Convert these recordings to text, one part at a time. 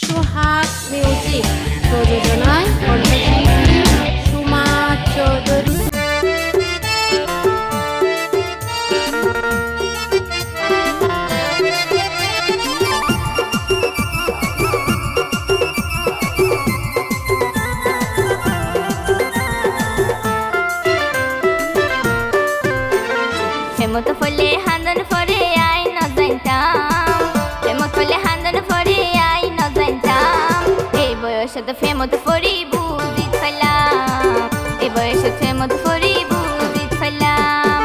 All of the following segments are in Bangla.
সোহাগ মিউজিক প্রযোজনায় কণ্ঠশিল্পী সুমা চৌধুরী। হেমত ফলে হান্দন ফরে আই ন জানতাম, হেমত ফলে হান্দন ফরে আই ন জানতাম। এই বয়সত ফেমত ফরি বুঝি ফেলাম, এই বয়সত ফেমত ফরি বুঝি ফেলাম।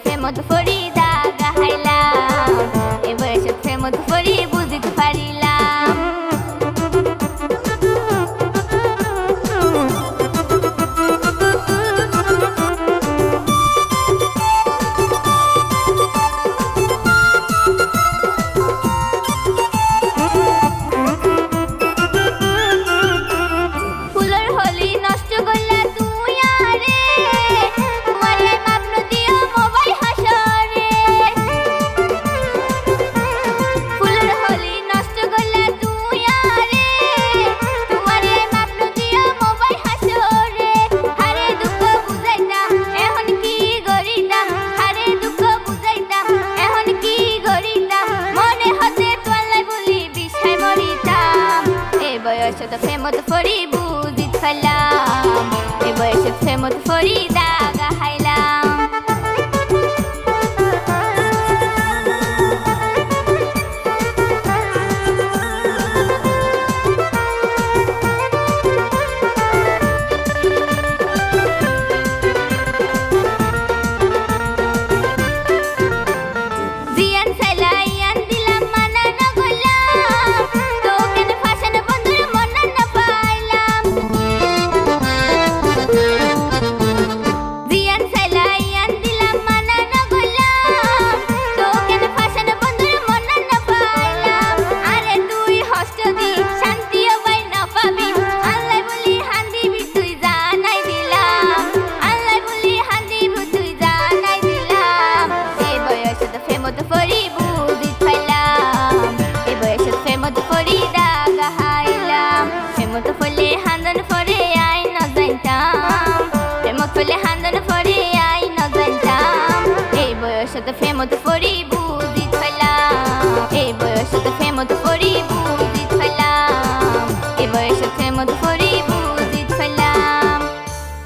ফেমত ফরি দাগা হাইলাম, এ বয়সত ফেমত ফরি বুঝিতে পারিলাম। ফুলের হলি নষ্ট করলা তুই আরে, তোমারে মাপন দিও মোবাইল হাসরে। ফুলের হলি নষ্ট করলা তুই আরে, তোমারে মাপন দিও মোবাইল হাসরে। হারে দুঃখ বুঝাইতাম এখন কি গরিতাম, হারে দুঃখ বুঝাইতাম এখন কি গরিতাম। মনে হতে তোলাই বলি বিষায় মরিতাম। এ বয়সত ফেমত ফরি বুঝিত ফেলাম, এ বয়সত ফেমত ফরি দাগা হাইলাম। জিয়ান সাইলাইয়ান দিলাম মানা না গলাম, তোকে না ফাসান বন্ধুর মন না পাইলাম। জিয়ান সাইলাইয়ান দিলাম মানা না গলাম, তোকে না ফাসান বন্ধুর মন না পাইলাম। আরে তুই হস্ত দি শান্তিও পাই না পাবি, আল্লাহ বলি হান্দিবি তুই জানাই দিলাম, আল্লাহ বলি হান্দিবি তুই জানাই দিলাম। এই বয়সত ফেমত ফরি বুঝিত পাইলাম, এই বয়সত ফেমত ফরি দাগা হাইলাম। ফেমত ফলে হান্দন ফরে আই ন জানতাম, ফেমত ফলে হান্দন ফরে আই ন জানতাম। এই বয়সত ফেমত ফরি বুঝিত পাইলাম, এই বয়সত ফেমত ফরি বুঝিত পাইলাম, এই বয়সত ফেমত ফরি